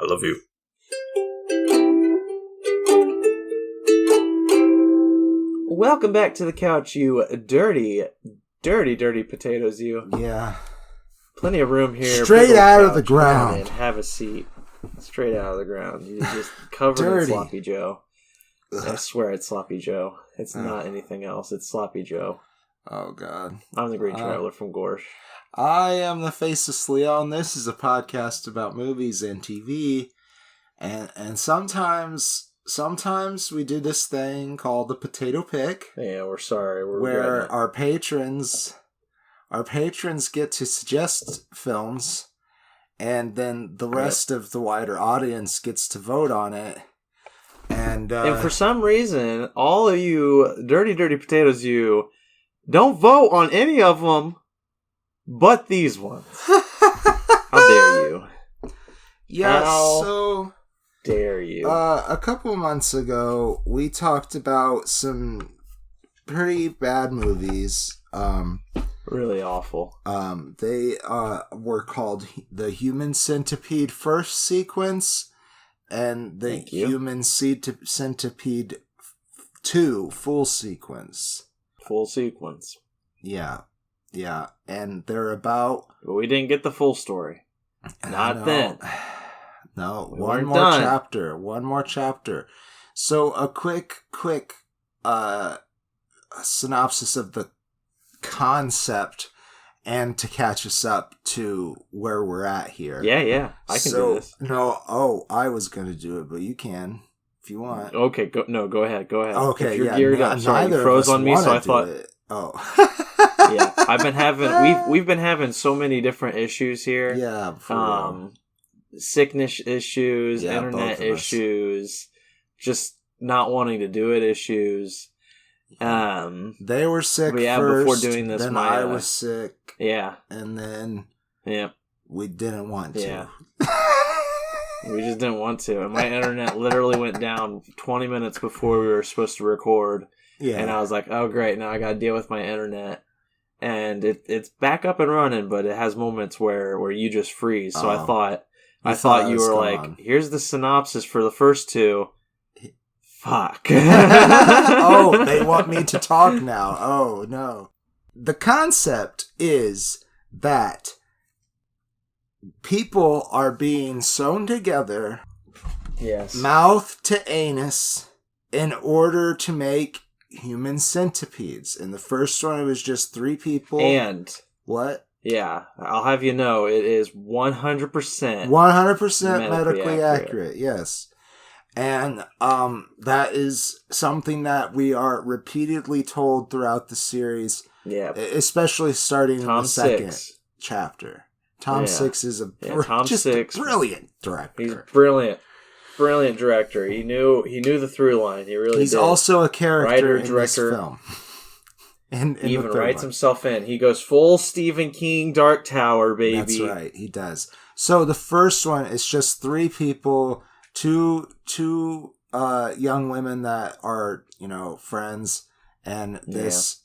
I love you. Welcome back to the couch, you dirty potatoes, you. Yeah. Plenty of room here. Straight out of the ground. And have a seat. Straight out of the ground. You just covered in Sloppy Joe. I swear it's Sloppy Joe. It's not anything else. It's Sloppy Joe. Oh, God. I'm the Green Traveler from Gorsh. I am the Faceless Leo, and this is a podcast about movies and TV. And sometimes we do this thing called the Potato Pick. Yeah, we're sorry. Where our patrons get to suggest films, and then the rest of the wider audience gets to vote on it. And for some reason, all of you dirty potatoes, you don't vote on any of them but these ones. How dare you? Yeah, How dare you? A couple months ago, we talked about some pretty bad movies. Really awful. They were called the Human Centipede First Sequence and the Human Centipede 2 Full Sequence. Full sequence. Yeah. And they're about... But we didn't get the full story. Not then. No, we one more chapter. So a quick synopsis of the concept and to catch us up to where we're at here. Yeah. I can do this. I was going to do it, but you can if you want. Okay, go ahead. Okay, if you're geared up. Sorry, you froze on me, so I thought... Oh. Yeah, we've been having so many different issues here. Yeah, for real. Sickness issues, internet issues, just not wanting to do it issues. They were sick first, before doing this, then I was sick. Yeah. And then we didn't want to. Yeah. We just didn't want to. And my internet literally went down 20 minutes before we were supposed to record. Yeah. And I was like, oh great, now I gotta deal with my internet. And it's back up and running, but it has moments where you just freeze. So I thought you were like, here's the synopsis for the first two. Fuck. Oh, they want me to talk now. Oh, no. The concept is that people are being sewn together, mouth to anus, in order to make human centipedes. In the first one, it was just 3 people. And... What? Yeah, I'll have you know, it is 100% 100% medically accurate, yes. And that is something that we are repeatedly told throughout the series. Yeah. Especially starting in the second chapter. Tom Six is a brilliant director. He's brilliant director. He knew the through line. He really He's did. Also a character in director. This film. He even writes himself in. He goes full Stephen King Dark Tower, baby. That's right, he does. So the first one is just 3 people, two young women that are, friends, and this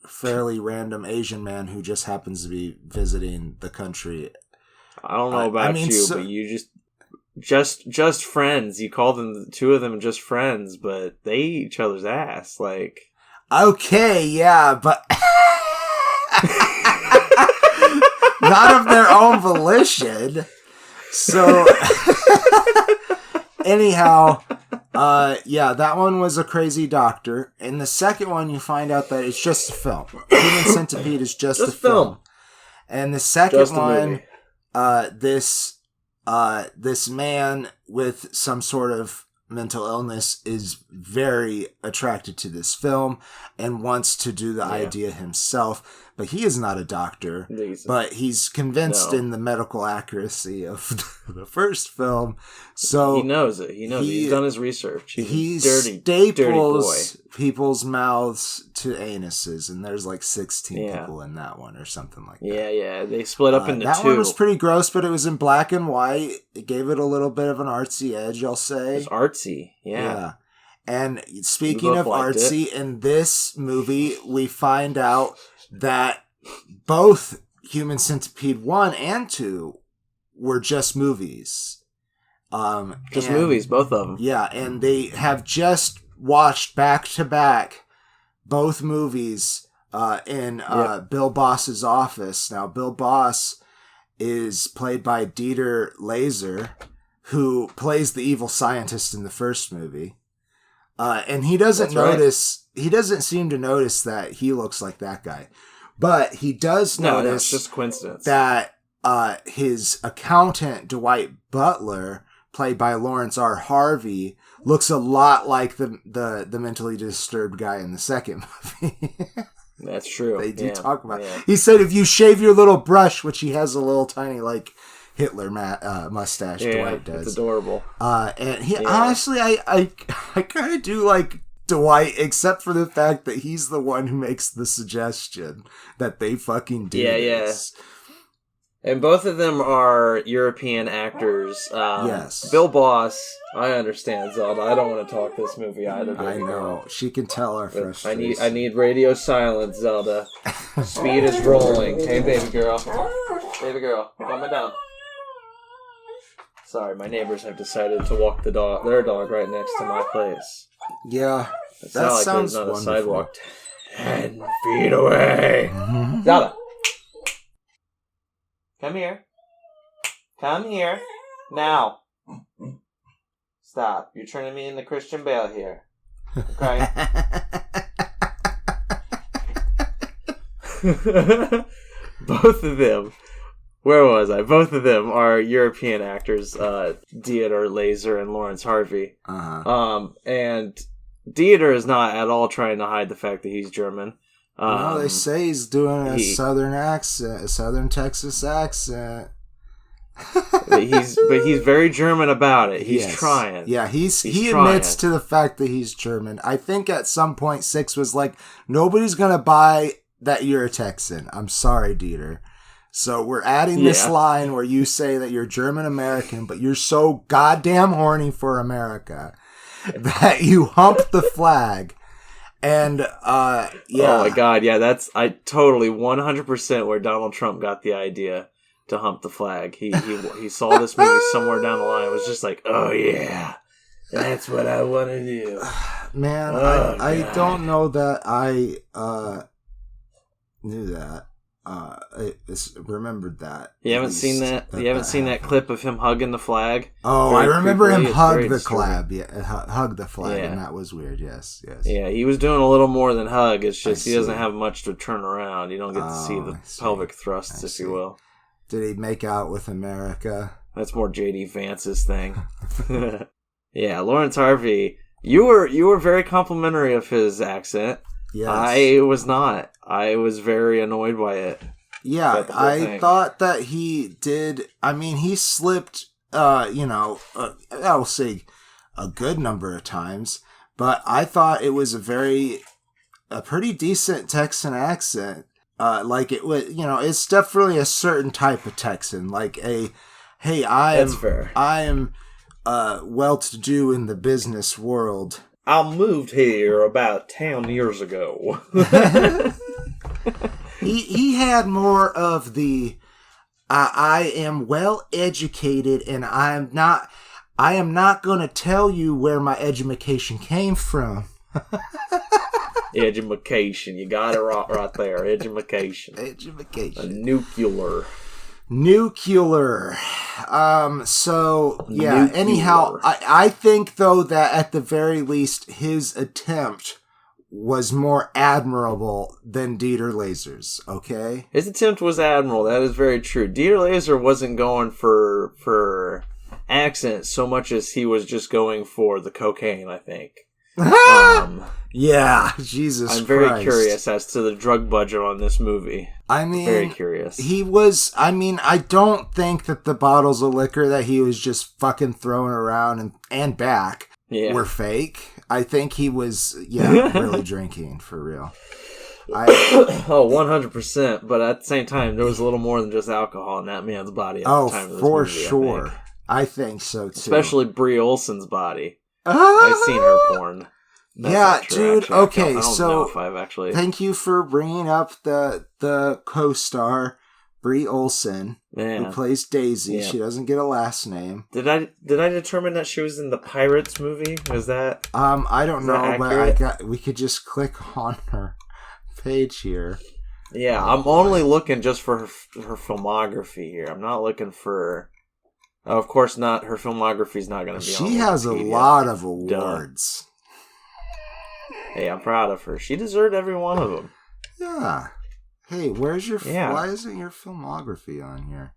fairly random Asian man who just happens to be visiting the country. I don't know about but you just friends. You call them, 2 of them just friends, but they eat each other's ass, like... Okay, yeah, but not of their own volition. So, anyhow, that one was a crazy doctor. In the second one, you find out that it's just a film. Human Centipede is just a film. And the second one, this man with some sort of mental illness is very attracted to this film and wants to do the idea himself, but he is not a doctor, but he's convinced in the medical accuracy of the first film. So he knows it. He's done his research. He dirty staples boy. People's mouths to anuses, and there's like 16 people in that one or something like that. Yeah. They split up into 2. That one was pretty gross, but it was in black and white. It gave it a little bit of an artsy edge, I'll say. It's artsy, yeah. And speaking of artsy, in this movie, we find out that both Human Centipede 1 and 2 were just movies. Just movies, both of them. Yeah, and they have just watched back-to-back both movies in Bill Boss's office. Now, Bill Boss is played by Dieter Laser, who plays the evil scientist in the first movie. And he doesn't he doesn't seem to notice that he looks like that guy. But he does notice it's just coincidence. That his accountant, Dwight Butler, played by Lawrence R. Harvey, looks a lot like the mentally disturbed guy in the second movie. That's true. They do talk about it. He said if you shave your little brush, which he has a little tiny, like, Hitler mustache, Dwight does. It's adorable. And he honestly, I kind of do like Dwight, except for the fact that he's the one who makes the suggestion that they fucking do this. And both of them are European actors. Yes. Bill Boss, I understand, Zelda. I don't want to talk this movie either. I know. She can tell our frustration. I need radio silence, Zelda. Speed is rolling. Hey, baby girl. Baby girl, calm it down. Sorry, my neighbors have decided to walk their dog right next to my place. Yeah, it's that not like sounds there's not wonderful. A sidewalk 10 feet away. Zelda, come here. Come here. Now. Stop. You're turning me into Christian Bale here. Okay? Both of them. Where was I? Both of them are European actors, Dieter Laser and Lawrence Harvey. And Dieter is not at all trying to hide the fact that he's German. No, they say he's doing a southern accent, a southern Texas accent. but he's very German about it. He's trying. Yeah, he admits to the fact that he's German. I think at some point Six was like, nobody's gonna buy that you're a Texan. I'm sorry, Dieter. So we're adding this line where you say that you're German American, but you're so goddamn horny for America that you hump the flag. And Oh my god, yeah, that's I totally 100% where Donald Trump got the idea to hump the flag. He saw this movie somewhere down the line. It was just like, oh yeah, that's what I want to do. Man, I don't know that I knew that. Remembered that. You haven't seen that? You haven't seen that clip of him hugging the flag? Oh, I remember him hug the flag. Yeah, hug the flag, and that was weird. Yes. Yeah, he was doing a little more than hug. It's just he doesn't have much to turn around. You don't get to see the pelvic thrusts, if you will. Did he make out with America? That's more J.D. Vance's thing. Yeah, Lawrence Harvey. You were very complimentary of his accent. Yes. I was not. I was very annoyed by it. Yeah, I thought that he did. I mean, he slipped, I'll say a good number of times, but I thought it was a pretty decent Texan accent. Like it was, it's definitely a certain type of Texan. Like That's fair. I am well-to-do in the business world. I moved here about 10 years ago. He had more of the I am well educated and I am not going to tell you where my education came from. Edumacation. You got it right there. Edumacation. A nuclear. So yeah, nuclear. Anyhow, I think though that at the very least his attempt was more admirable than Dieter Laser's, okay? His attempt was admirable, that is very true. Dieter Laser wasn't going for accent so much as he was just going for the cocaine, I think. Yeah, Jesus Christ. I'm very curious as to the drug budget on this movie. I mean, very curious. I don't think that the bottles of liquor that he was just fucking throwing around and back were fake. I think he was, really drinking, for real. 100%. But at the same time, there was a little more than just alcohol in that man's body at the time of this for movie, sure. I think so, too. Especially Brie Olson's body. I've seen her porn. That's dude. Actually. Okay, I don't know if I've actually... Thank you for bringing up the co-star, Brie Olson, who plays Daisy. Yeah. She doesn't get a last name. Did I determine that she was in the Pirates movie? Was that? I don't know, but we could just click on her page here. Yeah, I'm only looking just for her filmography here. I'm not looking for. Oh, of course not. Her filmography is not going to be. She has a lot of awards. Hey, I'm proud of her. She deserved every one of them. Yeah. Hey, where's your? Yeah. Why isn't your filmography on here?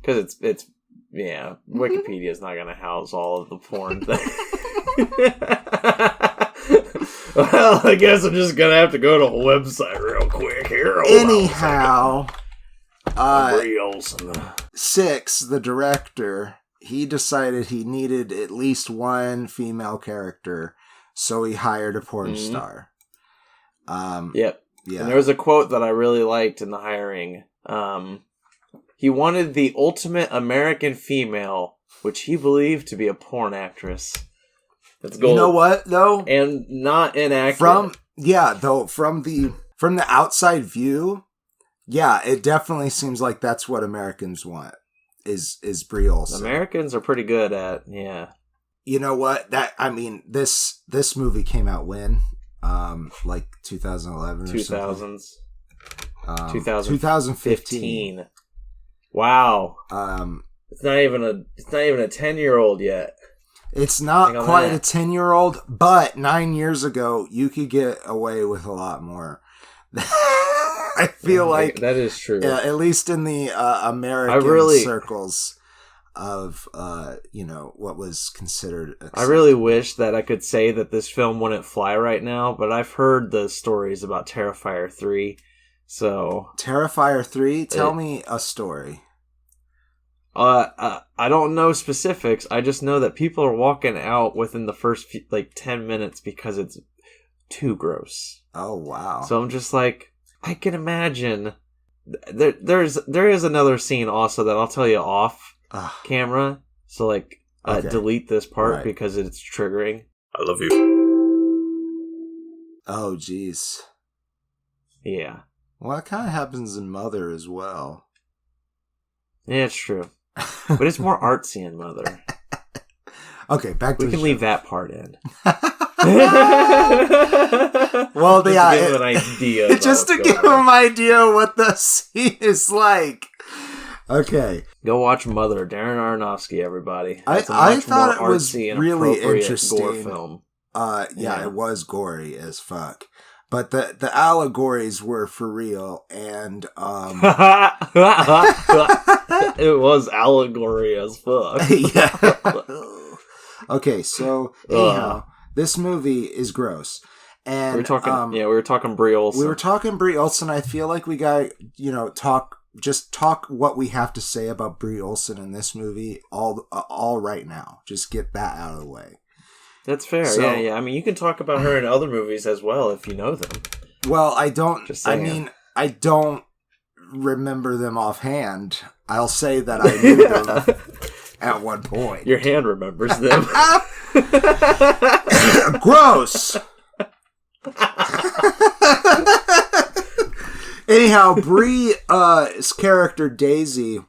Because it's Wikipedia is not going to house all of the porn things. Well, I guess I'm just gonna have to go to a website real quick here. Anyhow, Brie Olson. Six, the director, he decided he needed at least one female character, so he hired a porn star. Yep. Yeah. And there was a quote that I really liked in the hiring. He wanted the ultimate American female, which he believed to be a porn actress. That's gold. You know what, though? And not inaccurate. From the outside view, yeah, it definitely seems like that's what Americans want, is Brie Olson. Americans are pretty good at, yeah. You know what? This movie came out when? Like 2011 or 2000s. something? 2015. Wow. It's not even a 10-year-old yet. It's not quite a 10-year-old, but 9 years ago, you could get away with a lot more. I feel like that is true. At least in the American circles of what was considered acceptable. I really wish that I could say that this film wouldn't fly right now, but I've heard the stories about Terrifier 3. So Terrifier 3, tell me a story. I don't know specifics. I just know that people are walking out within the first 10 minutes because it's too gross. Oh wow! So I'm just like, I can imagine. There is another scene also that I'll tell you off camera. So okay. Delete this part because it's triggering. I love you. Oh jeez. Yeah. Well, that kind of happens in Mother as well. Yeah, it's true. But it's more artsy in Mother. Okay, back to we can leave that part in. Well, just to give an idea. Just to give them an idea what the scene is like. Okay, go watch Mother, Darren Aronofsky. Everybody, I thought it was really interesting. Gore film. Yeah, it was gory as fuck. But the allegories were for real, and it was allegory as fuck. Yeah. Okay, so anyhow, this movie is gross, and we were talking Brie Olson. We were talking Brie Olson. I feel like we got talk what we have to say about Brie Olson in this movie all right now. Just get that out of the way. That's fair. So, yeah. I mean, you can talk about her in other movies as well if you know them. Well, I don't. I don't remember them offhand. I'll say that I knew them at one point. Your hand remembers them. Gross. Anyhow, Brie's character Daisy,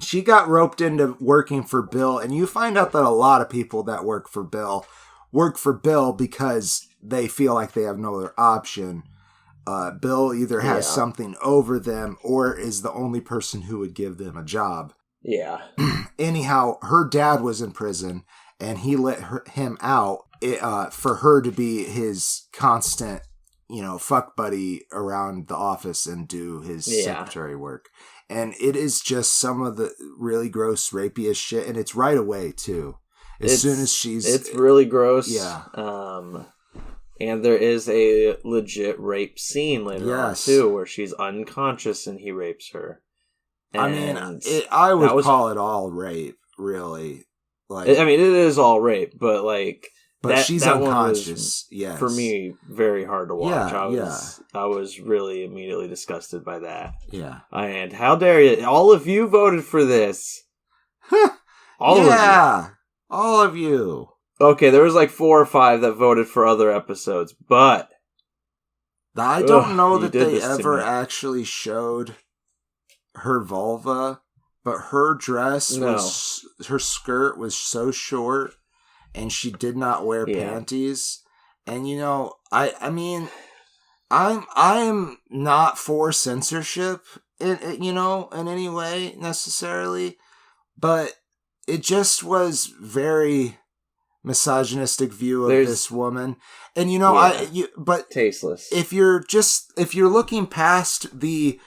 she got roped into working for Bill, and you find out that a lot of people that work for Bill because they feel like they have no other option. Bill either has something over them or is the only person who would give them a job. Yeah. Anyhow, her dad was in prison, and he let him out for her to be his constant, fuck buddy around the office and do his secretary work. And it is just some of the really gross, rapey as shit. And it's right away, too. As soon as It's really gross. Yeah. And there is a legit rape scene later on, too, where she's unconscious and he rapes her. And I would call it all rape, really. It is all rape, but But she's unconscious. Yes. For me, very hard to watch. I was really immediately disgusted by that. Yeah. And how dare you? All of you voted for this. All of you. Okay, there was 4 or 5 that voted for other episodes, but I don't know that they ever actually showed her vulva, but her dress her skirt was so short, and she did not wear panties. And I mean, I'm not for censorship, in any way necessarily, but it just was very misogynistic view of this woman. And but tasteless. If you're looking past the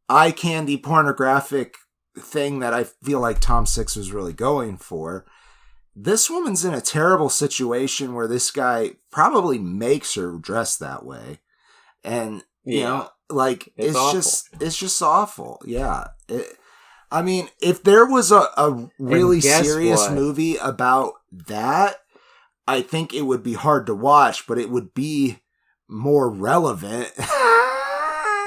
eye candy pornographic thing that I feel like Tom Six was really going for, this woman's in a terrible situation where this guy probably makes her dress that way. And it's just awful. Yeah. I mean, if there was a really serious movie about that, I think it would be hard to watch, but it would be more relevant.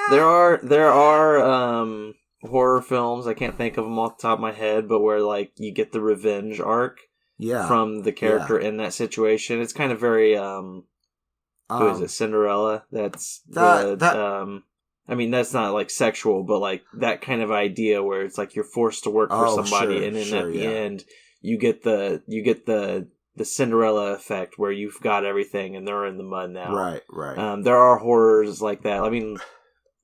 There are horror films, I can't think of them off the top of my head, but where you get the revenge arc from the character in that situation. It's kind of very who is it? Cinderella. I mean, that's not sexual, but that kind of idea where it's you're forced to work for somebody, and then at the end you get the Cinderella effect where you've got everything and they're in the mud now. Right. There are horrors like that. I mean,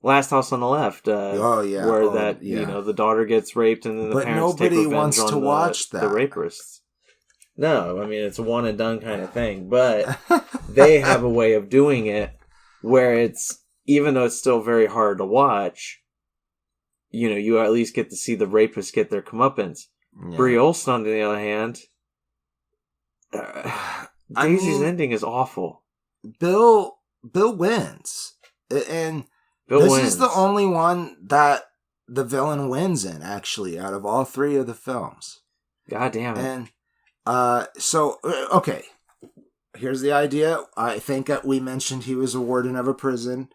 Last House on the Left. Where the daughter gets raped and then the parents take revenge on the rapists. No, I mean, it's a one and done kind of thing, but they have a way of doing it where it's, even though it's still very hard to watch, you at least get to see the rapists get their comeuppance. Yeah. Brie Olson, on the other hand, Daisy's ending is awful. Bill wins. And this is the only one that the villain wins in, actually, out of all three of the films. God damn it. And okay. Here's the idea. I think we mentioned he was a warden of a prison.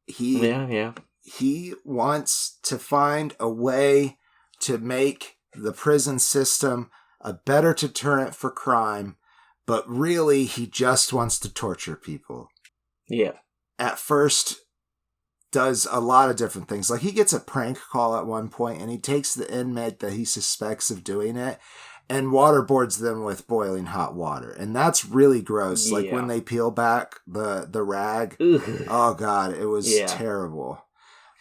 He wants to find a way to make the prison system a better deterrent for crime, but really he just wants to torture people. Yeah. At first, does a lot of different things. He gets a prank call at one point, and he takes the inmate that he suspects of doing it and waterboards them with boiling hot water. And that's really gross. When they peel back the rag. Ugh. Oh, God, it was terrible.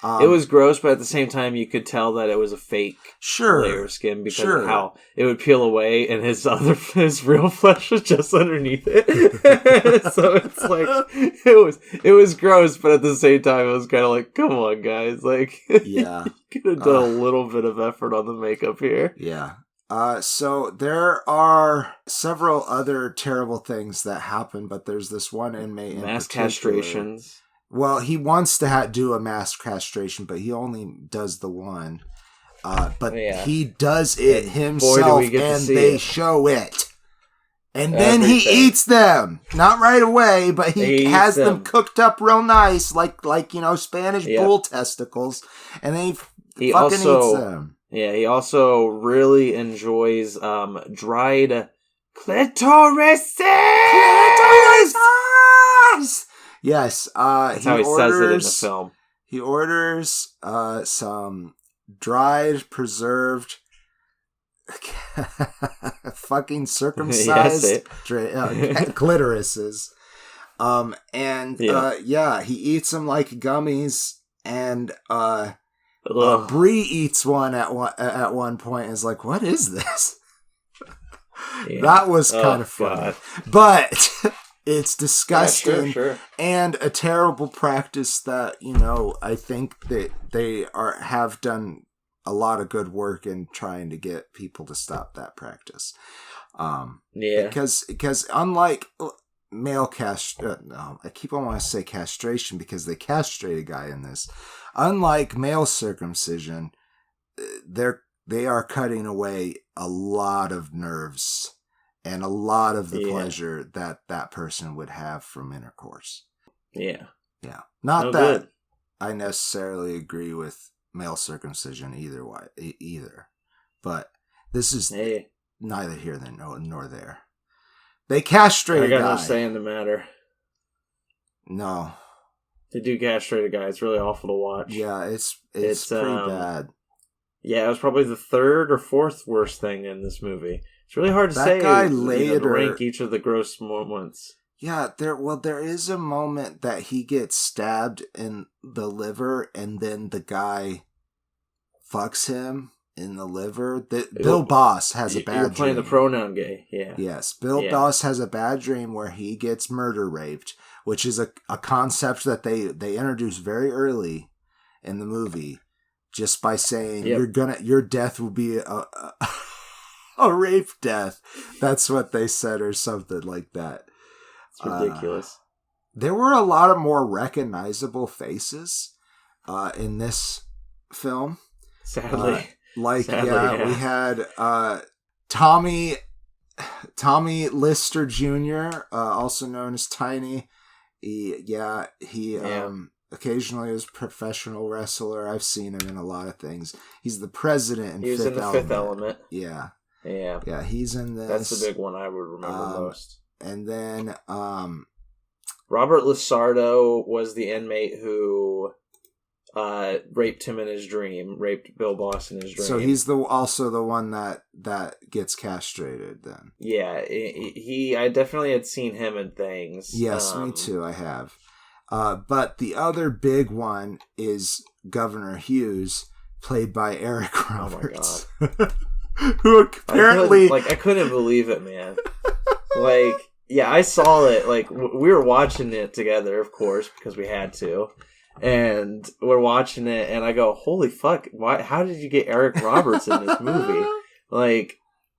It was gross, but at the same time, you could tell that it was a fake layer of skin because of how it would peel away, and his real flesh was just underneath it. So it's it was gross, but at the same time, it was kind of come on, guys, you could have done a little bit of effort on the makeup here. Yeah. So there are several other terrible things that happen, but there's this one inmate in mass particular. castrations. Well, he wants to do a mass castration, but he only does the one. But he does it himself, and they show it. And then he eats them. Not right away, but he has them cooked up real nice, like Spanish bull testicles. And then he fucking eats them. Yeah, he also really enjoys dried clitorises! Yes. That's how he says it in the film. He orders some dried, preserved, fucking circumcised clitorises. He eats them like gummies, and Bree eats one at one point and is like, "What is this?" That was kind of funny, but it's disgusting and a terrible practice that I think that they have done a lot of good work in trying to get people to stop that practice. Because unlike male I keep on wanting to say castration because they castrate a guy in this. Unlike male circumcision, they are cutting away a lot of nerves and a lot of the pleasure that person would have from intercourse. Yeah. Yeah. Not that good. I necessarily agree with male circumcision either. But this is neither here nor there. They castrate a guy. I got no say in the matter. No. They do castrate a guy. It's really awful to watch. Yeah, it's pretty bad. Yeah, it was probably the third or fourth worst thing in this movie. It's really hard to say. Guy to rank each of the gross moments. Yeah, there is a moment that he gets stabbed in the liver, and then the guy fucks him in the liver. Bill Boss has a bad dream. You're playing the pronoun gay, yeah. Yes, Bill Boss has a bad dream where he gets murder raped, which is a concept that they introduce very early in the movie, just by saying your death will be a rape death. That's what they said, or something like that. It's ridiculous. There were a lot of more recognizable faces in this film. Sadly. We had Tommy Lister Jr., also known as Tiny. He occasionally is a professional wrestler. I've seen him in a lot of things. He's the president in Fifth Element. He was in the Fifth Element. Yeah. Yeah. Yeah, he's in this. That's the big one I would remember most. And then Robert Lusardo was the inmate who raped him in his dream, raped Bill Boss in his dream. So he's also the one that gets castrated then. Yeah, I definitely had seen him in things. Yes, me too, I have. But the other big one is Governor Hughes, played by Eric Roberts. Oh my God. Who apparently... I couldn't believe it, man. I saw it. We were watching it together, of course, because we had to. And we're watching it, and I go, holy fuck, how did you get Eric Roberts in this movie?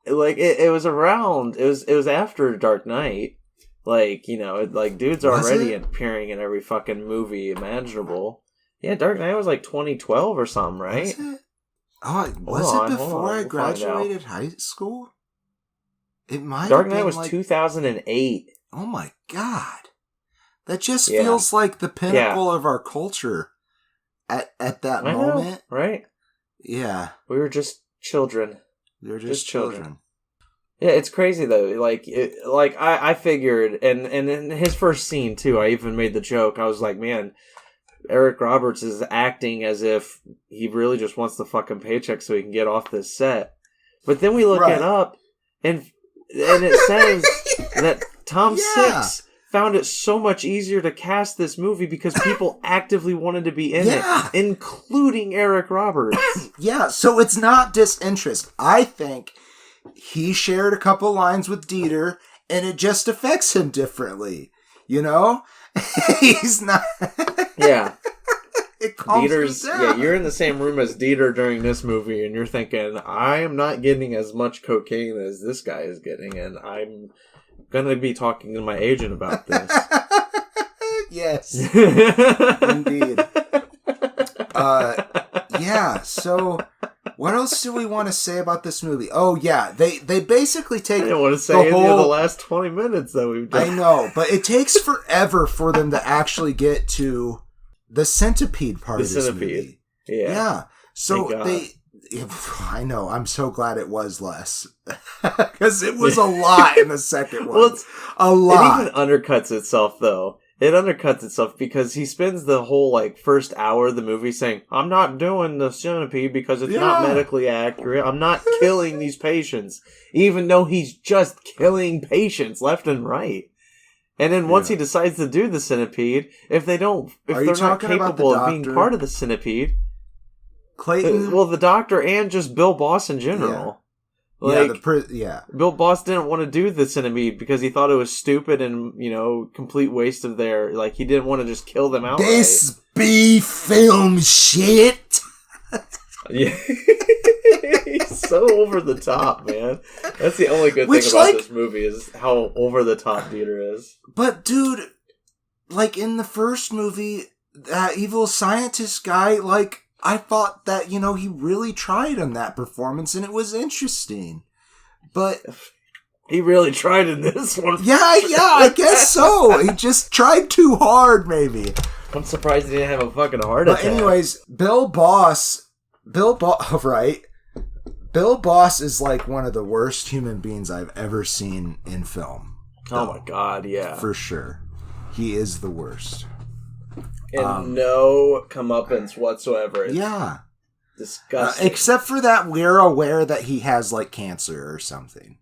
It was around, it was after Dark Knight. Dude's already appearing in every fucking movie imaginable. Yeah, Dark Knight was 2012 or something, right? Was it? Oh, was it before I graduated high school? It might Dark Knight was 2008. Oh my God. That just feels like the pinnacle of our culture at that moment. Know, right? Yeah. We were just children. We were just children. Yeah, it's crazy though. I figured, and in his first scene too, I even made the joke. I was like, man, Eric Roberts is acting as if he really just wants the fucking paycheck so he can get off this set. But then we look it up, and it says that Tom Six found it so much easier to cast this movie because people actively wanted to be in it, including Eric Roberts. Yeah, so it's not disinterest. I think he shared a couple lines with Dieter, and it just affects him differently. You know? He's not... Yeah. It calms Dieter's, me down. Yeah, you're in the same room as Dieter during this movie, and you're thinking, I am not getting as much cocaine as this guy is getting, and I'm gonna be talking to my agent about this. Yes. Indeed. Yeah, so what else do we want to say about this movie? Oh, yeah, they basically take... I didn't want to say any of the last 20 minutes that we've done. I know, but it takes forever for them to actually get to the centipede part of this movie. Yeah. So I know, I'm so glad it was less. Because it was a lot in the second one. A lot. It even undercuts itself, though. It undercuts itself because he spends the whole first hour of the movie saying, I'm not doing the centipede because it's not medically accurate. I'm not killing these patients. Even though he's just killing patients left and right. And then once he decides to do the centipede, if they're not capable of being part of the centipede, Clayton? Well, the doctor and just Bill Boss in general. Bill Boss didn't want to do the centipede because he thought it was stupid and, complete waste of their... he didn't want to just kill them outright. This be film shit! Yeah. He's so over the top, man. That's the only good thing about this movie is how over the top Dieter is. But, dude, in the first movie, that evil scientist guy, I thought that, he really tried on that performance, and it was interesting. But... He really tried in this one. Yeah, I guess so. He just tried too hard, maybe. I'm surprised he didn't have a fucking heart attack. But anyways, Bill Boss, right? Bill Boss is one of the worst human beings I've ever seen in film. Oh my God, yeah. For sure. he is the worst. And no comeuppance whatsoever. It's disgusting. Except for that we're aware that he has, like, cancer or something.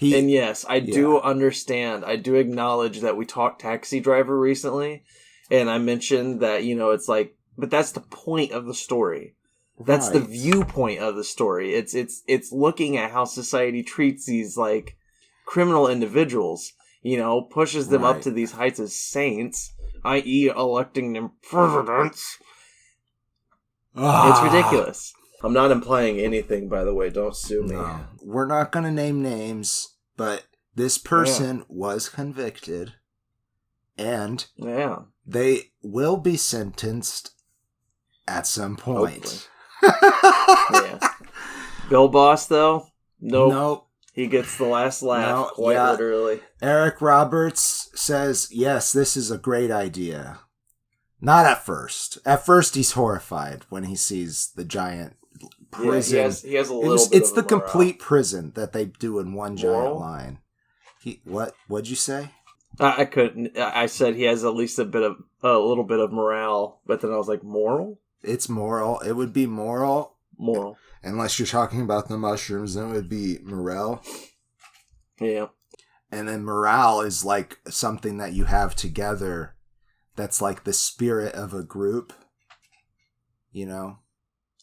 And yes, I do understand. I do acknowledge that we talked Taxi Driver recently, and I mentioned that, it's like, but that's the point of the story. That's the viewpoint of the story. It's looking at how society treats these, like, criminal individuals, pushes them up to these heights as saints, i.e. electing them presidents. It's ridiculous. I'm not implying anything, by the way. Don't sue me. No. We're not going to name names, but this person was convicted, and they will be sentenced at some point. Bill Boss, though? Nope. He gets the last laugh, literally. Eric Roberts says, yes, this is a great idea. Not at first. At first, he's horrified when he sees the giant prison. He has a little bit It's the complete prison that they do in one giant line. What'd you say? I couldn't. I said he has at least a little bit of morale, but then I was like, moral? It's moral. It would be moral. Moral. Unless you're talking about the mushrooms, then it would be morale. Yeah. And then morale is like something that you have together that's like the spirit of a group. And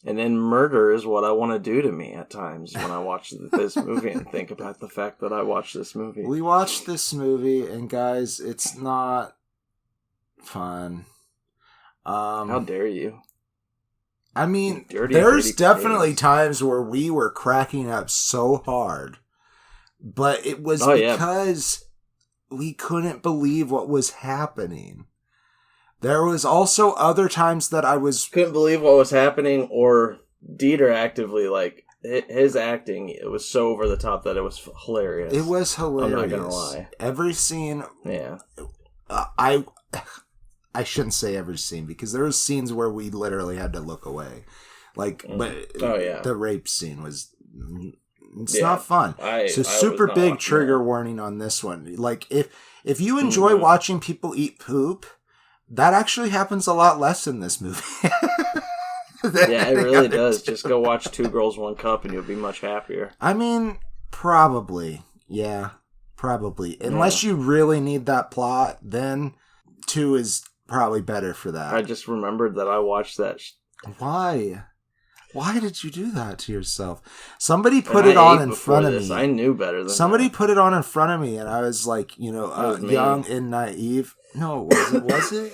then murder is what I want to do to me at times when I watch this movie and think about the fact that I watched this movie. We watched this movie, and guys, it's not fun. How dare you? I mean, there's definitely times where we were cracking up so hard, but it was because we couldn't believe what was happening. There was also other times that I couldn't believe what was happening, or Dieter actively, like, his acting, it was so over the top that it was hilarious. It was hilarious. I'm not gonna lie. Every scene... Yeah. I shouldn't say every scene, because there were scenes where we literally had to look away. But the rape scene was... It's not fun. Super big trigger warning on this one. Like, if you enjoy watching people eat poop, that actually happens a lot less in this movie. Yeah, it really does. Just go watch Two Girls, One Cup and you'll be much happier. I mean, probably. Yeah, probably. Unless you really need that plot, then 2 is probably better for that. I just remembered that I watched that. Why? Why did you do that to yourself? Somebody put it on in front of me. I knew better than Somebody put it on in front of me, and I was like, young and naive. No, was it?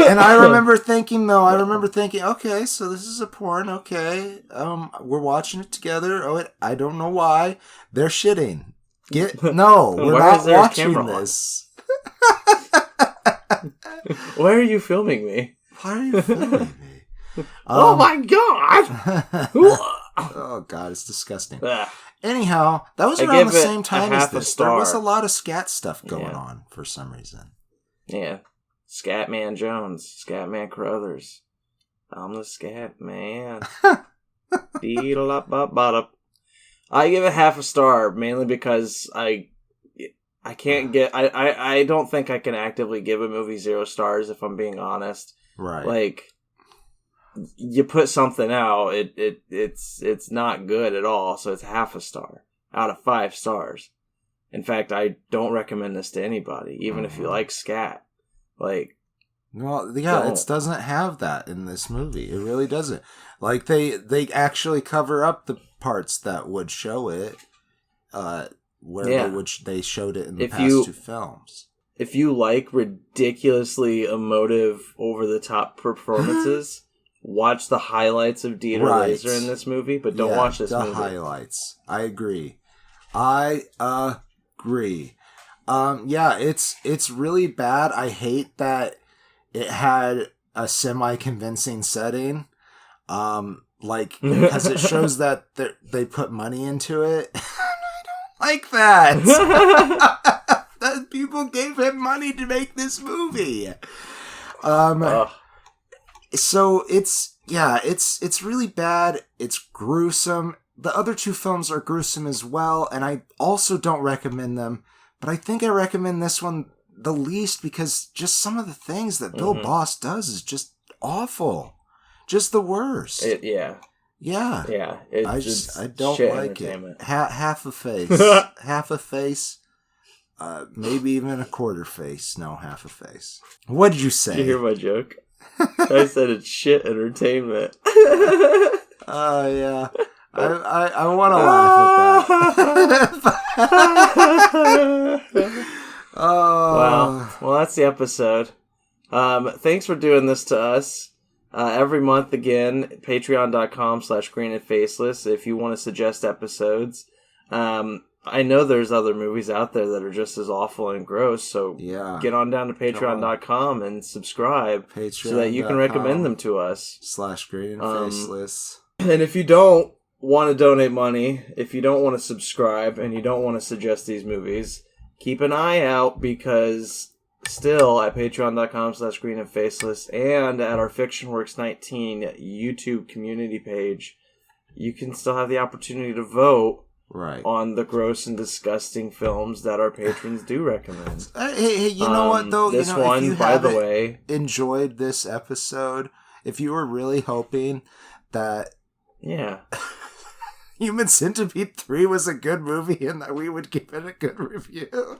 And I remember thinking, okay, so this is a porn, okay. We're watching it together. Oh, I don't know why. They're shitting. We're not watching this. Why are you filming me? Why are you filming me? Oh my god! Oh god, it's disgusting. Anyhow, that was around the same time as this. There was a lot of scat stuff going on for some reason. Yeah. Scatman Jones, Scatman Crothers. I'm the Scat Man. I give it half a star, mainly because I can't get... I don't think I can actively give a movie 0 stars, if I'm being honest. Right. Like, you put something out, it's not good at all, so it's half a star out of 5 stars. In fact, I don't recommend this to anybody, even if you like scat. Like, well, yeah, it doesn't have that in this movie. It really doesn't. Like, they actually cover up the parts that would show it, they showed it in the past 2 films. If you like ridiculously emotive, over-the-top performances, watch the highlights of Dieter Laser in this movie, but don't watch this movie. The highlights. I agree. It's really bad. I hate that it had a semi-convincing setting. Because it shows that they put money into it. I don't like that. That people gave him money to make this movie. So it's really bad. It's gruesome, the other two films are gruesome as well, and I also don't recommend them, but I think I recommend this one the least because just some of the things that Bill Boss does is just awful. Just the worst. Yeah. Yeah. I don't like it. Half a face. Half a face. Maybe even a quarter face. No, half a face. What did you say? Did you hear my joke? I said it's shit entertainment. Oh, yeah. I want to laugh at that. Wow. Well, that's the episode. Thanks for doing this to us. Every month again, patreon.com/greenandfaceless if you want to suggest episodes. I know there's other movies out there that are just as awful and gross, so get on down to patreon.com and subscribe so that you can recommend them to us. /greenandfaceless. And if you don't want to donate money, if you don't want to subscribe, and you don't want to suggest these movies, keep an eye out because still at patreon.com/greenandfaceless and at our FictionWorks 19 YouTube community page, you can still have the opportunity to vote on the gross and disgusting films that our patrons do recommend. Hey, you know what though? This one, if you by the way, enjoyed this episode, if you were really hoping that Human Centipede 3 was a good movie and that we would give it a good review,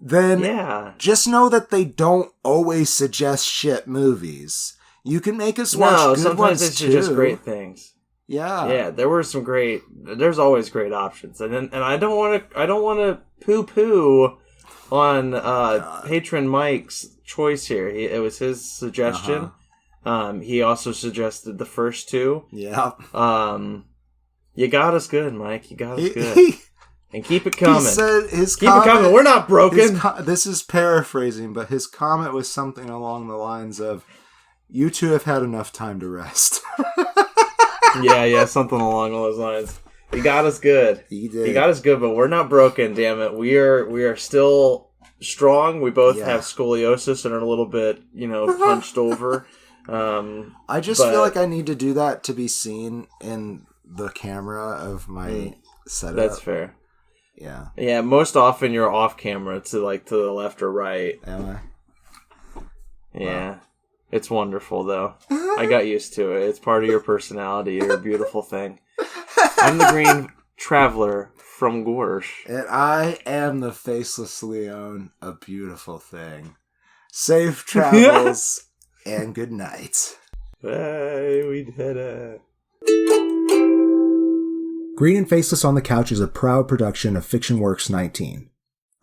then just know that they don't always suggest shit movies. You can make us watch good sometimes ones they suggest great things. Yeah, there were some great. There's always great options, and I don't want to poo on patron Mike's choice here. It was his suggestion. He also suggested the first two. Yeah. You got us good, Mike. You got us good. And keep it coming. He said keep it coming. We're not broken. This is paraphrasing, but his comment was something along the lines of, "You two have had enough time to rest." yeah, something along those lines. He got us good. He did. He got us good, but we're not broken. Damn it, we are still strong. We both have scoliosis and are a little bit, hunched over. I just feel like I need to do that to be seen in the camera of my setup. That's fair. Yeah. Yeah, most often you're off camera to the left or right. Am I? Yeah. Wow. It's wonderful though. I got used to it. It's part of your personality. You're a beautiful thing. I'm the Green Traveler from Gorsh. And I am the Faceless Leon, a beautiful thing. Safe travels and good night. Hey, we did it. Green and Faceless on the Couch is a proud production of FictionWorks 19.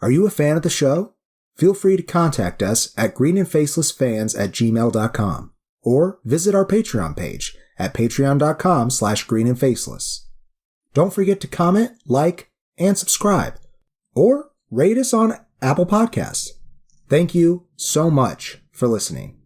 Are you a fan of the show? Feel free to contact us at greenandfacelessfans@gmail.com or visit our Patreon page at patreon.com/greenandfaceless. Don't forget to comment, like, and subscribe, or rate us on Apple Podcasts. Thank you so much for listening.